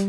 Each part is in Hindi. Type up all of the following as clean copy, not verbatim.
हम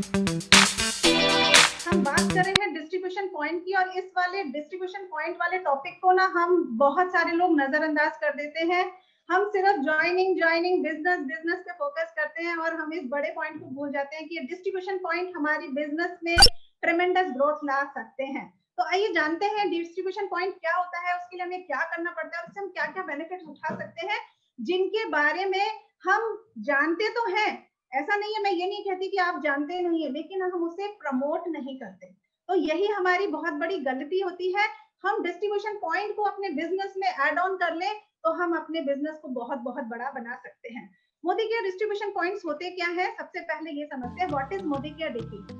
बात कर रहे हैं डिस्ट्रीब्यूशन पॉइंट की और इस वाले डिस्ट्रीब्यूशन पॉइंट वाले टॉपिक को ना हम बहुत सारे लोग नजरअंदाज कर देते हैं। हम सिर्फ ज्वाइनिंग बिजनेस पे फोकस करते हैं और हम इस बड़े पॉइंट को भूल जाते हैं कि ये डिस्ट्रीब्यूशन पॉइंट हमारी बिजनेस में ट्रेमेंडस ग्रोथ ला सकते हैं। तो आइए जानते हैं डिस्ट्रीब्यूशन पॉइंट क्या होता है, उसके लिए हमें क्या करना पड़ता है, उससे हम क्या क्या बेनिफिट उठा सकते हैं, जिनके बारे में हम जानते तो हैं। ऐसा नहीं है, मैं ये नहीं कहती कि आप जानते नहीं है, लेकिन हम उसे प्रमोट नहीं करते। तो यही हमारी बहुत बड़ी गलती होती है। हम डिस्ट्रीब्यूशन पॉइंट को अपने बिजनेस में ऐड ऑन कर ले तो हम अपने बिजनेस को बहुत बहुत बड़ा बना सकते हैं। मोदी केयर डिस्ट्रीब्यूशन पॉइंट्स होते क्या है, सबसे पहले ये समझते हैं what is Modi care DP.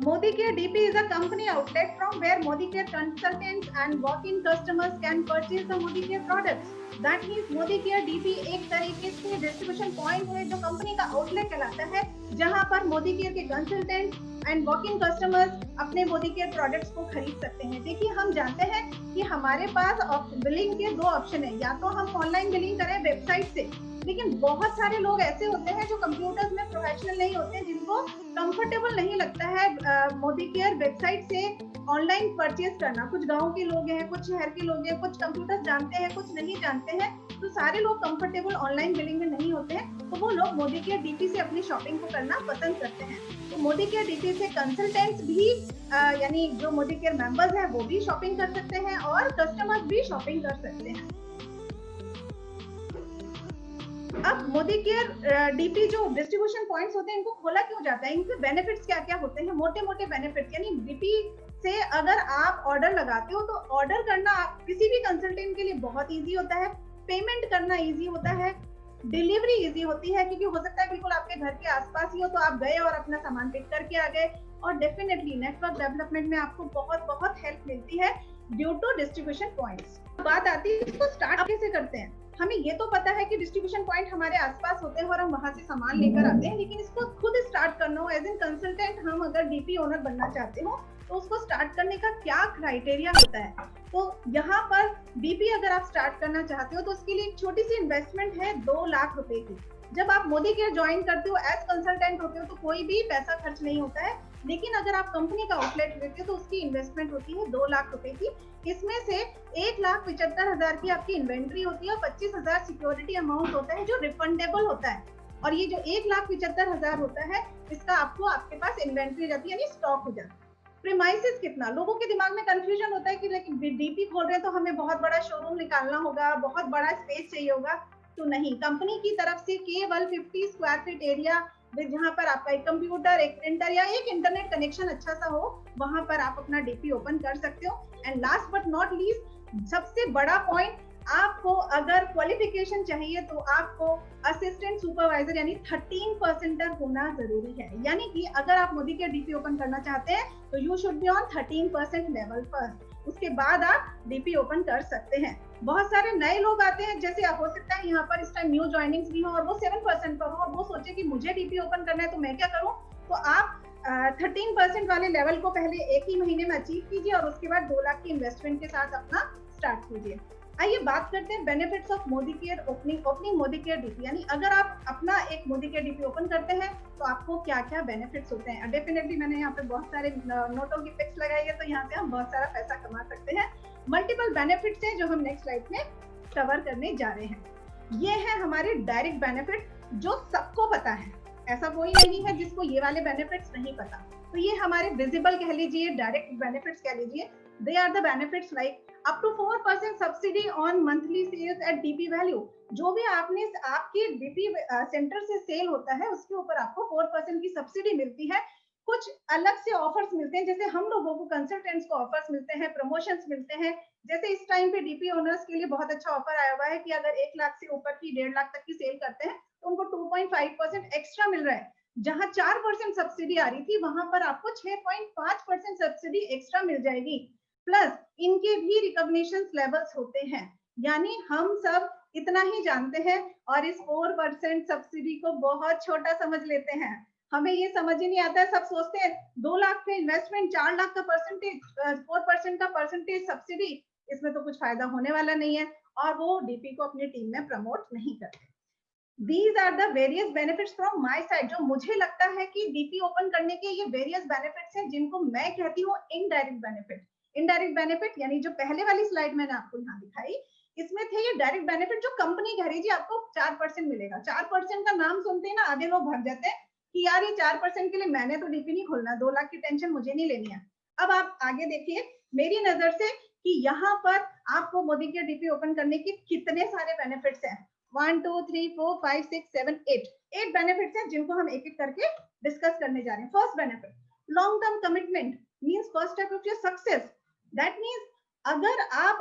Modi Care DP is a company outlet from where Modi Care consultants and walk-in customers can purchase the Modi Care products. That means Modi Care DP एक तरीके से डिस्ट्रीब्यूशन पॉइंट है जो कंपनी का आउटलेट कहलाता है, जहां पर मोदी केयर के कंसल्टेंट एंड वॉक-इन कस्टमर्स अपने मोदी केयर प्रोडक्ट्स को खरीद सकते हैं। देखिए, हम जानते हैं कि हमारे पास बिलिंग के दो ऑप्शन है, या तो हम ऑनलाइन बिलिंग करें वेबसाइट से, लेकिन बहुत सारे लोग ऐसे होते हैं जो कंप्यूटर्स में प्रोफेशनल नहीं होते, जिनको कंफर्टेबल नहीं लगता है मोदी केयर वेबसाइट से ऑनलाइन परचेज करना। कुछ गांव के लोग हैं, कुछ शहर के लोग हैं, कुछ कंप्यूटर जानते हैं, कुछ नहीं जानते हैं। तो सारे लोग कंफर्टेबल ऑनलाइन बिलिंग में नहीं होते हैं, तो वो लोग मोदी केयर डीपी से अपनी शॉपिंग को करना पसंद करते हैं। तो मोदी केयर डीपी से कंसल्टेंट्स भी यानी जो मोदी केयर मेंबर्स हैं वो भी शॉपिंग कर सकते हैं और कस्टमर्स भी शॉपिंग कर सकते हैं। अब मोदी केयर डीपी जो डिस्ट्रीब्यूशन पॉइंट्स होते हैं, इनको खोला क्यों जाता है, इनके बेनिफिट्स क्या क्या होते हैं, मोटे मोटे बेनिफिट्स। यानी डीपी से अगर आप ऑर्डर लगाते हो तो ऑर्डर करना किसी भी कंसल्टेंट के लिए बहुत इजी होता है, पेमेंट करना इजी होता है, डिलीवरी इजी होती है, क्योंकि हो सकता है बिल्कुल आपके घर के आसपास ही हो तो आप गए और अपना सामान पिक करके आ गए। और डेफिनेटली नेटवर्क डेवलपमेंट में आपको बहुत बहुत हेल्प मिलती है ड्यू टू डिस्ट्रीब्यूशन पॉइंट्स। बात आती है इसको स्टार्ट कैसे करते हैं। हमें ये तो पता है कि डिस्ट्रीब्यूशन पॉइंट हमारे आसपास होते हैं और हम वहां से सामान लेकर आते हैं, लेकिन इसको खुद स्टार्ट करना हो एज एन कंसल्टेंट, हम अगर डीपी ओनर बनना चाहते हो तो उसको स्टार्ट करने का क्या क्राइटेरिया होता है। तो यहाँ पर डीपी अगर आप स्टार्ट करना चाहते हो तो उसके लिए एक छोटी सी इन्वेस्टमेंट है 2 लाख रुपए की। जब आप मोदी केयर ज्वाइन करते हो एज कंसल्टेंट होते हो तो कोई भी पैसा खर्च नहीं होता है, लेकिन अगर आप कंपनी का आउटलेट लेते हो तो उसकी इन्वेस्टमेंट होती है 2 लाख रुपए की। इसमें से 1,75,000 की आपकी इन्वेंट्री होती है और 25,000 सिक्योरिटी अमाउंट होता है जो रिफंडेबल होता है। और ये जो 1,75,000 होता है, इसका आपको आपके पास इन्वेंट्री जाती है, यानी स्टॉक हो जाता है। प्रीमाइसेस कितना, लोगों के दिमाग में कंफ्यूजन होता है कि लेकिन डीपी खोल रहे हैं तो हमें बहुत बड़ा शोरूम निकालना होगा, बहुत बड़ा स्पेस चाहिए होगा। तो नहीं, कंपनी की तरफ से केवल 50 स्क्वायर फीट एरिया, जहां पर आपका एक कंप्यूटर, एक प्रिंटर या एक इंटरनेट कनेक्शन अच्छा सा हो, वहां पर आप अपना डीपी ओपन कर सकते हो। And last but not least, सबसे बड़ा पॉइंट, आपको अगर क्वालिफिकेशन चाहिए तो आपको असिस्टेंट सुपरवाइजर यानी 13% होना जरूरी है। यानी कि अगर आप मोदी के डीपी ओपन करना चाहते हैं तो you should be on 13% level first, उसके बाद आप डीपी ओपन कर सकते हैं। बहुत सारे नए लोग आते हैं, जैसे हो सकता है यहाँ पर इस टाइम न्यू ज्वाइनिंग्स भी हो और वो 7% पर हो और वो सोचे कि मुझे डीपी ओपन करना है तो मैं क्या करूँ। तो आप 13% वाले लेवल को पहले एक ही महीने में अचीव कीजिए और उसके बाद 2 लाख की इन्वेस्टमेंट के साथ अपना स्टार्ट कीजिए। आइए बात करते हैं benefits of Modi care opening Modi care DP. यानी अगर आप अपना एक मोदी केयर डीपी ओपन करते हैं तो आपको क्या क्या बेनिफिट्स होते हैं। डेफिनेटली मैंने यहाँ पे बहुत सारे नोटों की पिक्स लगाई है, तो यहाँ से हम बहुत सारा पैसा कमा सकते हैं। मल्टीपल बेनिफिट्स हैं जो हम नेक्स्ट स्लाइड में कवर करने जा रहे हैं। ये है हमारे डायरेक्ट बेनिफिट जो सबको पता है, ऐसा कोई नहीं है जिसको ये वाले बेनिफिट्स नहीं पता। तो ये हमारे विजिबल कह लीजिए, डायरेक्ट बेनिफिट्स कह लीजिए। They are the benefits like up to 4% subsidy on monthly sales at DP value. जो भी आपने आपकी डीपी सेंटर से सेल होता है उसके ऊपर आपको 4% की सब्सिडी मिलती है। कुछ अलग से ऑफर्स मिलते हैं, जैसे हम लोगों को कंसल्टेंट्स को ऑफर्स मिलते हैं, प्रमोशंस मिलते हैं। जैसे इस टाइम पे डीपी ओनर्स के लिए बहुत अच्छा ऑफर आया हुआ है कि अगर 1 लाख से ऊपर की 1.5 लाख तक की सेल करते हैं तो उनको 2.5% एक्स्ट्रा मिल रहा है। जहां 4% सब्सिडी आ रही थी वहां पर आपको 6.5% सब्सिडी एक्स्ट्रा मिल जाएगी। प्लस इनके भी रिकॉग्निशन लेवल्स होते हैं, यानी हम सब इतना ही जानते हैं और इस 4% सब्सिडी को बहुत छोटा समझ लेते हैं। हमें ये समझ ही नहीं आता है, सब सोचते हैं 2 लाख का इन्वेस्टमेंट, 4 लाख का परसेंटेज, 4% का परसेंटेज सब्सिडी, इसमें तो कुछ फायदा होने वाला नहीं है और वो डीपी को अपनी टीम में प्रमोट नहीं करते। These are the various benefits from my side, जो मुझे लगता है कि डीपी ओपन करने के ये वेरियस बेनिफिट्स हैं, जिनको मैं कहती हूँ इनडायरेक्ट बेनिफिट। इनडायरेक्ट बेनिफिट यानी जो पहले वाली स्लाइड मैंने आपको यहाँ दिखाई, इसमें थे ये डायरेक्ट बेनिफिट जो कंपनी कह रही थी आपको 4% मिलेगा। 4% का नाम सुनते ही ना आधे लोग भाग जाते हैं कि यार ये 4% के लिए मैंने तो डीपी नहीं खोलना, 2 लाख की टेंशन मुझे नहीं लेनी है। अब आप आगे देखिए मेरी नजर से कि यहाँ पर आपको मोदी के डीपी ओपन करने के कितने सारे बेनिफिट्स हैं। 1 2 3 4 5 6 7 8 बेनिफिट्स हैं जिनको हम एक एक करके डिस्कस करने जा रहे हैं। First benefit, long term commitment means first step of your success. That means अगर आप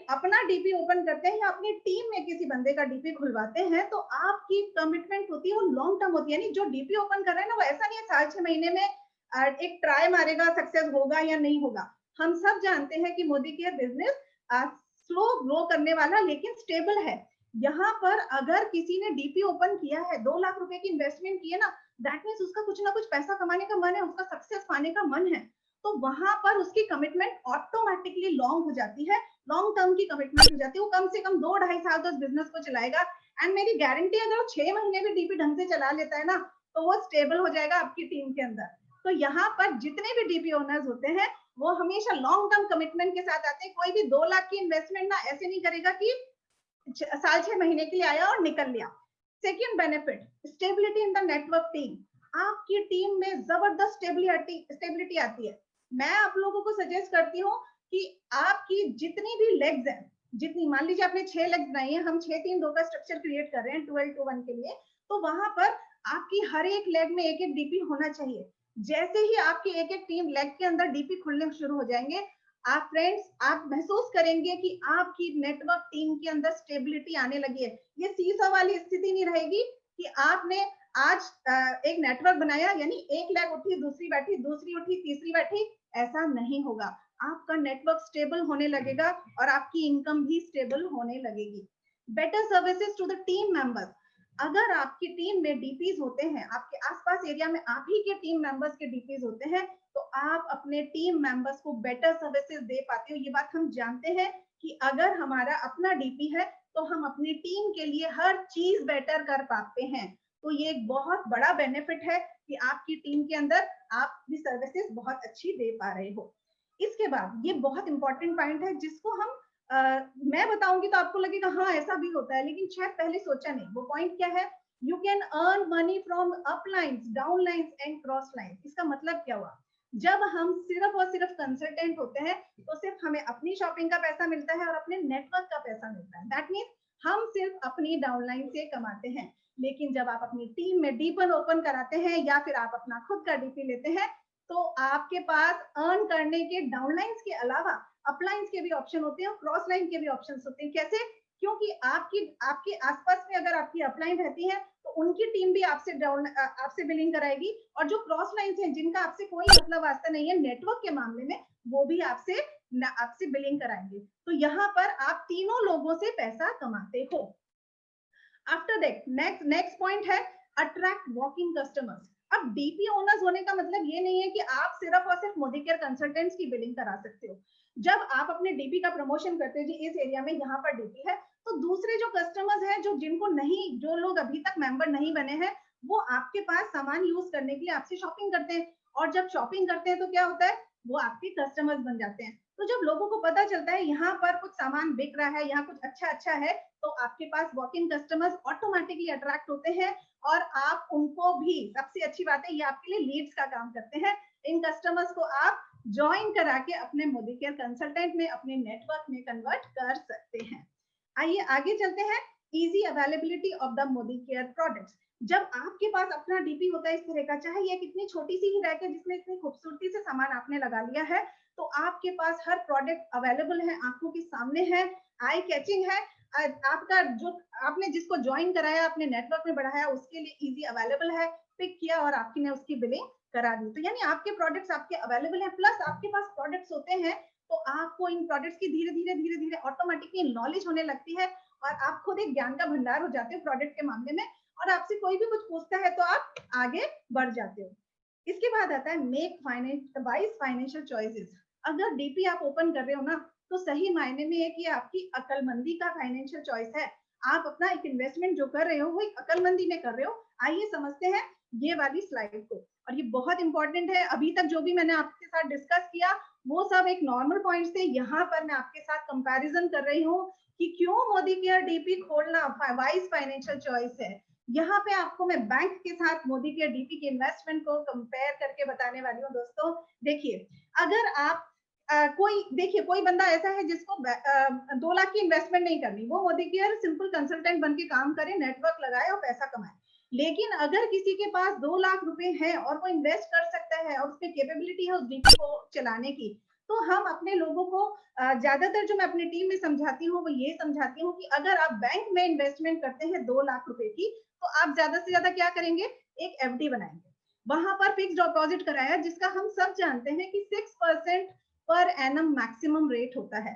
अपना डीपी ओपन करते हैं या अपनी टीम में किसी बंदे का डीपी खुलवाते हैं तो आपकी कमिटमेंट होती है वो लॉन्ग टर्म होती है। यानी जो डीपी ओपन कर रहे हैं ना, वो ऐसा नहीं है साल 6 महीने में एक ट्राई मारेगा सक्सेस होगा या नहीं होगा। हम सब जानते हैं कि Modi care business slow grow करने वाला लेकिन स्टेबल है। यहाँ पर अगर किसी ने डीपी ओपन किया है, 2 लाख रुपए की इन्वेस्टमेंट की है ना, दैट मीन्स उसका कुछ ना कुछ पैसा कमाने का मन है, उसका सक्सेस पाने का मन है, तो वहां पर उसकी कमिटमेंट ऑटोमेटिकली लॉन्ग हो जाती है, लॉन्ग टर्म की कमिटमेंट हो जाती है। वो कम से कम 2-2.5 साल तो उस बिजनेस को चलाएगा। एंड मेरी गारंटी अगर वो 6 महीने भी डीपी ढंग से चला लेता है ना, तो वो स्टेबल हो जाएगा आपकी टीम के अंदर। तो यहाँ पर जितने भी डीपी ओनर्स होते हैं वो हमेशा लॉन्ग टर्म कमिटमेंट के साथ आते हैं। कोई भी 2 लाख की इन्वेस्टमेंट ना ऐसे नहीं करेगा कि साल 6 महीने के लिए आया और निकल लिया। Second benefit, stability in the network team. आपकी टीम में जबरदस्त स्टेबिलिटी आती है। मैं आप लोगों को सजेस्ट करती हूँ कि आपकी जितनी भी लेग्स हैं, जितनी मान लीजिए आपने 6 लेग्स बनाई है, हम 6-3-2 का स्ट्रक्चर क्रिएट कर रहे हैं 12-1 के लिए, तो वहां पर आपकी हर एक लेग में एक एक डीपी होना चाहिए। जैसे ही आपकी एक एक टीम लेग के अंदर डीपी खुलने शुरू हो जाएंगे, आप फ्रेंड्स आप महसूस करेंगे कि आपकी नेटवर्क टीम के अंदर स्टेबिलिटी आने लगी है। ये सीसा वाली स्थिति नहीं रहेगी कि आपने आज एक नेटवर्क बनाया यानी एक लेग उठी, दूसरी बैठी, दूसरी उठी, तीसरी बैठी, ऐसा नहीं होगा। आपका नेटवर्क स्टेबल होने लगेगा और आपकी इनकम भी स्टेबल होने लगेगी। Better services to the team members. अगर आपकी टीम में डीपीज होते हैं, आपके आसपास एरिया में आप ही के टीम मेंबर्स के डीपीज होते हैं, तो आप अपने टीम मेंबर्स को बेटर सर्विसेज दे पाते हो। ये बात हम जानते हैं कि अगर हमारा अपना डीपी है तो हम अपनी टीम के लिए हर चीज बेटर कर पाते हैं। तो ये एक बहुत बड़ा बेनिफिट है कि आपकी टीम के अंदर आप भी सर्विसेज बहुत अच्छी दे पा रहे हो। इसके बाद ये बहुत इंपॉर्टेंट पॉइंट है जिसको हम मैं बताऊंगी तो आपको लगेगा हाँ ऐसा भी होता है, लेकिन शायद पहले सोचा नहीं। वो पॉइंट क्या है? You can earn money from अपलाइंस, downlines and cross lines. इसका मतलब क्या हुआ? जब हम सिर्फ और सिर्फ कंसल्टेंट होते हैं तो सिर्फ हमें अपनी शॉपिंग का पैसा मिलता है और अपने नेटवर्क का पैसा मिलता है। दैट मीन्स हम सिर्फ अपनी डाउनलाइन से कमाते हैं। लेकिन जब आप अपनी टीम में डीपन ओपन कराते हैं या फिर आप अपना खुद का डीपी लेते हैं, तो आपके पास अर्न करने के डाउनलाइंस के अलावा अपलाइंस के भी ऑप्शन होते हैं और क्रॉस लाइन के भी ऑप्शन होते हैं। कैसे? क्योंकि आपके आसपास में अगर आपकी अपलाइन रहती है तो उनकी टीम भी आपसे बिलिंग कराएगी, और जो क्रॉस लाइन्स हैं जिनका आपसे कोई मतलब वास्ता नहीं है नेटवर्क के मामले में, वो भी आपसे बिलिंग कराएंगे। तो यहाँ पर आप तीनों लोगों से पैसा कमाते हो। आफ्टर दैट नेक्स्ट पॉइंट है अट्रैक्ट वॉकिंग कस्टमर्स। अब डीपी ओनर्स होने का मतलब ये नहीं है कि आप सिर्फ और सिर्फ मोदी केयर कंसल्टेंट्स की बिलिंग करा सकते हो। जब आप अपने डीपी का प्रमोशन करते हो, जी इस एरिया में यहाँ पर डीपी है, तो दूसरे जो कस्टमर्स हैं जो लोग अभी तक मेंबर नहीं बने हैं, वो आपके पास सामान यूज करने के लिए आपसे शॉपिंग करते हैं। और जब शॉपिंग करते हैं तो क्या होता है? वो आपके कस्टमर्स बन जाते हैं। तो जब लोगों को पता चलता है यहाँ पर कुछ सामान बिक रहा है, यहाँ कुछ अच्छा है, तो आपके पास walk in customers automatically attract होते हैं और आप उनको भी, सबसे अच्छी बात है ये आपके लिए लीड्स का काम करते हैं। इन कस्टमर्स को आप ज्वाइन करा के अपने मोदी केयर कंसल्टेंट में, अपने नेटवर्क में कन्वर्ट कर सकते हैं। आइए आगे चलते हैं। Easy availability of the Modi care products. जब आपके पास अपना डीपी होता है इस तरह का, चाहे ये कितनी छोटी सी ही रैक है जिसमें इतनी खूबसूरती से सामान आपने लगा लिया है, तो आपके पास हर प्रोडक्ट अवेलेबल है, आंखों के सामने है, आई कैचिंग है। आपका जो आपने जिसको ज्वाइन कराया, अपने नेटवर्क में बढ़ाया, उसके लिए इजी अवेलेबल है, पिक किया और आपने उसकी बिलिंग करा दी। तो यानी आपके प्रोडक्ट्स आपके अवेलेबल हैं, प्लस आपके पास प्रोडक्ट्स होते हैं, तो आपको इन प्रोडक्ट्स की धीरे धीरे ऑटोमेटिकली नॉलेज होने लगती है और आप खुद एक ज्ञान का भंडार हो जाते हो प्रोडक्ट के मामले में, और आपसे कोई भी कुछ पूछता है तो आप आगे बढ़ जाते हो। इसके बाद आता है मेक वाइज फाइनेंशियल चॉइसेस। अगर डीपी आप ओपन कर रहे हो ना, तो सही मायने में है कि आपकी अकलमंदी का फाइनेंशियल चॉइस है। आप अपना एक इन्वेस्टमेंट जो कर रहे हो वो एक अकलमंदी में कर रहे हो। आइए समझते हैं ये वाली स्लाइड को, और ये बहुत इंपॉर्टेंट है। अभी तक जो भी मैंने आपके साथ डिस्कस किया वो सब एक नॉर्मल पॉइंट्स थे। यहाँ पर मैं आपके साथ कंपैरिजन कर रही हूँ कि क्यों मोदी केयर डीपी खोलना वाइज फाइनेंशियल चॉइस है। यहाँ पे आपको मैं बैंक के साथ मोदी केयर डीपी के इन्वेस्टमेंट को कंपेयर करके बताने वाली हूँ। दोस्तों देखिए, अगर आप कोई बंदा ऐसा है जिसको 2 लाख की इन्वेस्टमेंट नहीं करनी, वो मोदी केयर सिंपल कंसल्टेंट बन के काम करे, नेटवर्क लगाए और पैसा कमाए। लेकिन अगर किसी के पास 2 लाख रुपए हैं और वो इन्वेस्ट कर सकता है और उसकी कैपेबिलिटी है उस डीपी को चलाने की, तो हम अपने लोगों को ज्यादातर जो मैं अपनी टीम में समझाती हूँ वो ये समझाती हूँ कि अगर आप बैंक में इन्वेस्टमेंट करते हैं 2 लाख रुपए की, तो आप ज्यादा से ज्यादा क्या करेंगे, एक एफडी बनाएंगे, वहां पर फिक्स डिपॉजिट कराया, जिसका हम सब जानते हैं कि 6% पर एनम मैक्सिमम रेट होता है।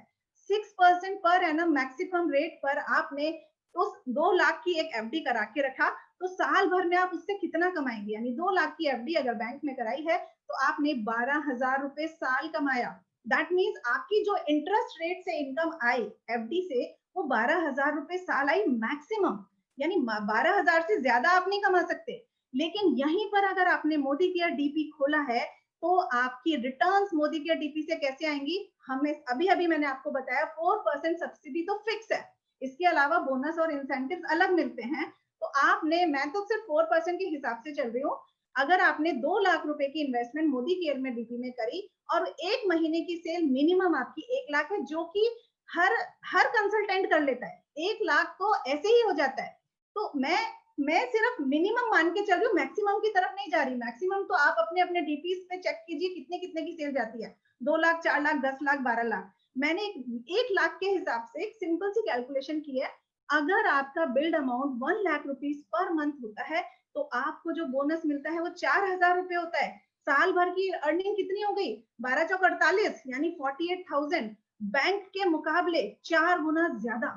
6% पर एनम मैक्सिमम रेट पर आपने उस 2 लाख की एक एफडी करा के रखा, तो साल भर में आप उससे कितना कमाएंगे, यानी 2 लाख की एफडी अगर बैंक में कराई है तो आपने 12,000 रुपए साल कमाया। दैट मीन्स आपकी जो इंटरेस्ट रेट से इनकम आई एफडी से, वो 12,000 रुपए साल आई मैक्सिमम, यानी 12,000 से ज्यादा आप नहीं कमा सकते। लेकिन यहीं पर अगर आपने मोदी केयर डीपी खोला है तो आपकी रिटर्न्स मोदी केयर डीपी से कैसे आएंगी, हमें अभी अभी मैंने आपको बताया 4% सब्सिडी तो फिक्स है, इसके अलावा बोनस और इंसेंटिव अलग मिलते हैं। तो आपने, मैं तो सिर्फ 4% के हिसाब से चल रही हूँ, अगर आपने 2 लाख रुपए की इन्वेस्टमेंट मोदी केयर में डीपी में करी और एक महीने की सेल मिनिमम आपकी 1 लाख है, जो कि हर हर कंसल्टेंट कर लेता है, 1 लाख तो ऐसे ही हो जाता है। तो मैं सिर्फ मिनिमम मान के चल रही हूँ, मैक्सिमम की तरफ नहीं जा रही। मैक्सिमम तो आप अपने अपने डीपीज पे चेक कीजिए कितने कितने की सेल जाती है, 2 लाख, 4 लाख, 10 लाख, 12 लाख। मैंने 1 लाख के हिसाब से एक सिंपल सी कैलकुलेशन की है। अगर आपका build amount 1 lakh rupees per month होता है तो आपको जो बोनस मिलता है वो 4,000 रुपए होता है। साल भर की अर्निंग कितनी हो गई, 12 चौक 48, यानी 48,000, बैंक के मुकाबले 4 गुना ज्यादा।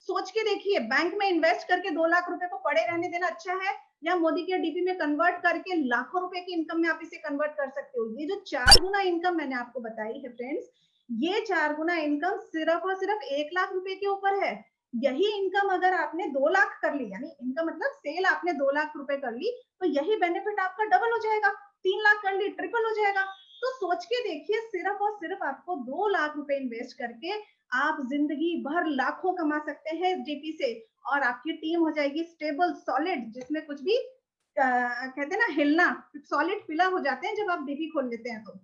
सोच के देखिए, बैंक में इन्वेस्ट करके 2 लाख रुपए को पड़े रहने देना अच्छा है, या मोदी के डीपी में कन्वर्ट करके लाखों रुपए की इनकम में आप इसे कन्वर्ट कर सकते हो। ये जो 4 गुना इनकम मैंने आपको बताई है फ्रेंड्स, ये 4 गुना इनकम सिर्फ और सिर्फ 1 लाख रुपए के ऊपर है। यही इनकम अगर आपने 2 लाख कर ली, यानी इनकम मतलब सेल आपने 2 लाख रुपए कर ली, तो यही बेनिफिट आपका डबल हो जाएगा। 3 लाख कर ली, ट्रिपल हो जाएगा। तो सोच के देखिए, सिर्फ और सिर्फ आपको 2 लाख रुपए इन्वेस्ट करके आप जिंदगी भर लाखों कमा सकते हैं डीपी से, और आपकी टीम हो जाएगी स्टेबल, सॉलिड, जिसमें कुछ भी कहते हैं ना हिलना, सॉलिड पिलर हो जाते हैं जब आप डीपी खोल लेते हैं तो।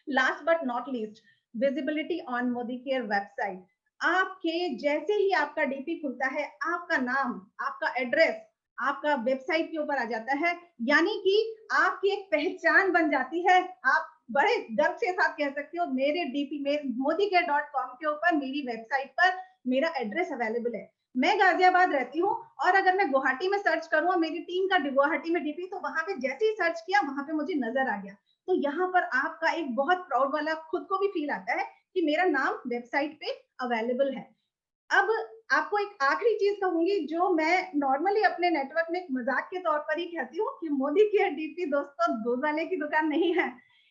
Last but not least, visibility on Modi care website. आपके जैसे ही आपका डीपी खुलता है, आपका नाम, आपका एड्रेस आपका वेबसाइट के ऊपर आ जाता है, यानी कि आपकी एक पहचान बन जाती है। आप बड़े गर्व के साथ कह सकते हो, मेरे डीपी में modicare.com के ऊपर मेरी वेबसाइट पर मेरा एड्रेस अवेलेबल है। मैं गाजियाबाद रहती हूँ, और अगर मैं गुवाहाटी में सर्च करूँ मेरी टीम का गुवाहाटी में डीपी, तो वहां पे जैसे ही सर्च किया वहां पे मुझे नजर आ गया। तो यहाँ पर आपका एक बहुत प्राउड वाला खुद को भी फील आता है कि मेरा नाम वेबसाइट पे अवेलेबल है। अब आपको एक आखिरी चीज कहूंगी जो मैं नॉर्मली अपने नेटवर्क में एक मजाक के तौर पर ही कहती हूँ कि मोदी केयर डीपी दोस्तों दूधाने की दुकान नहीं है,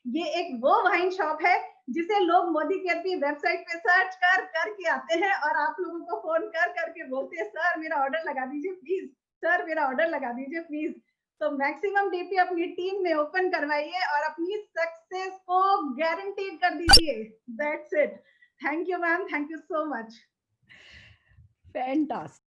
ये एक वो वाइन शॉप है जिसे लोग मोदी केयर की वेबसाइट पे सर्च कर करके आते हैं, और आप लोगों को फोन कर करके बोलते हैं सर मेरा ऑर्डर लगा दीजिए प्लीज, सर मेरा ऑर्डर लगा दीजिए प्लीज। तो मैक्सिमम डीपी अपनी टीम में ओपन करवाइए और अपनी सक्सेस को गारंटीड कर दीजिए। That's it. Thank you ma'am, thank you so much. Fantastic.